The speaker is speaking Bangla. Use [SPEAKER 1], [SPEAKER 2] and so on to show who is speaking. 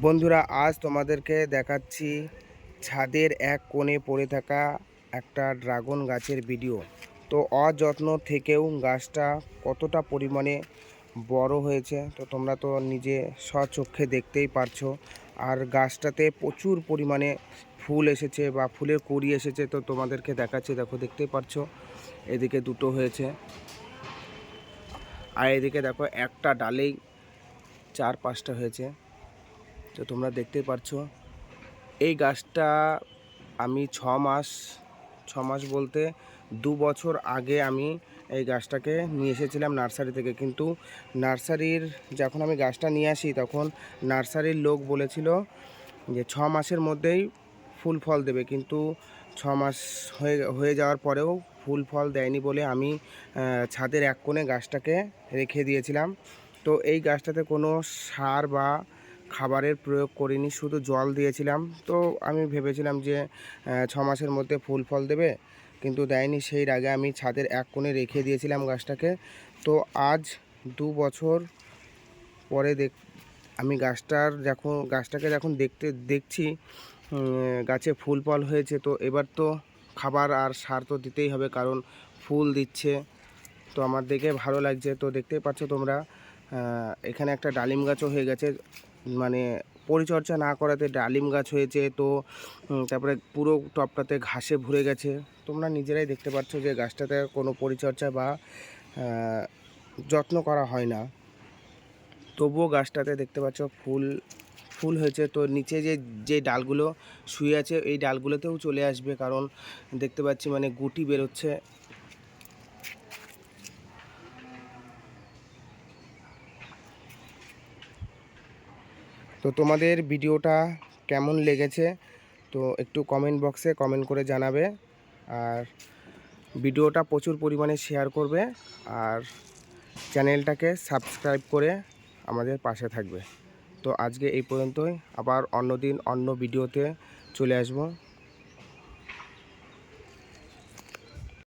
[SPEAKER 1] বন্ধুরা, আজ তোমাদেরকে দেখাচ্ছি ছাদের এক কোণে পড়ে থাকা একটা ড্রাগন গাছের ভিডিও। তো অযত্ন থেকেও গাছটা কতটা পরিমাণে বড় হয়েছে তো তোমরা তো নিজে স্বচক্ষে দেখতেই পারছো। আর গাছটাতে প্রচুর পরিমাণে ফুল এসেছে বা ফুলের কুঁড়ি এসেছে, তো তোমাদেরকে দেখাচ্ছি। দেখো, দেখতেই পারছো, এদিকে দুটো হয়েছে আর এদিকে দেখো একটা ডালেই 4-5টা হয়েছে। তো তোমরা দেখতেই পারছো এই গাছটা আমি ছ মাস বলতে 2 বছর আগে আমি এই গাছটাকে নিয়ে এসেছিলাম নার্সারি থেকে। কিন্তু নার্সারির যখন আমি গাছটা নিয়ে আসি তখন নার্সারির লোক বলেছিল যে 6 মাসের মধ্যেই ফুল ফল দেবে, কিন্তু 6 মাস হয়ে যাওয়ার পরেও ফুল ফল দেয়নি বলে আমি ছাদের এক কোণে গাছটাকে রেখে দিয়েছিলাম। তো এই গাছটাতে কোনো সার বা খাবারের প্রয়োগ করিনি, শুধু জল দিয়েছিলাম। তো আমি ভেবেছিলাম যে 6 মাসের মধ্যে ফুল ফল দেবে, কিন্তু দেয়নি। সেই আগে আমি ছাদের এক কোণে রেখে দিয়েছিলাম গাছটাকে। তো আজ 2 বছর পরে আমি গাছটাকে যখন দেখছি গাছে ফুল ফল হয়েছে, তো এবার তো খাবার আর সার তো দিতেই হবে, কারণ ফুল দিচ্ছে। তো আমার দেখে ভালো লাগছে। তো দেখতেই পাচ্ছ তোমরা, এখানে একটা ডালিম গাছও হয়ে গেছে, মানে পরিচর্যা না করাতে ডালিম গাছ হয়েছে। তো তারপরে পুরো টবটাতে ঘাসে ভরে গেছে। তোমরা নিজেরাই দেখতে পাচ্ছ যে গাছটাতে কোনো পরিচর্যা বা যত্ন করা হয় না, তবুও গাছটাতে দেখতে পাচ্ছ ফুল হয়েছে। তো নিচে যে ডালগুলো শুয়ে আছে এই ডালগুলোতেও চলে আসবে, কারণ দেখতে পাচ্ছি মানে গুটি বেরোচ্ছে। তো তোমাদের ভিডিওটা কেমন লেগেছে তো একটু কমেন্ট বক্সে কমেন্ট করে জানাবে। আর ভিডিওটা প্রচুর পরিমাণে শেয়ার করবে, আর চ্যানেলটাকে সাবস্ক্রাইব করে আমাদের পাশে থাকবে। তো আজকে এই পর্যন্তই, আবার অন্য দিন অন্য ভিডিওতে চলে আসবো।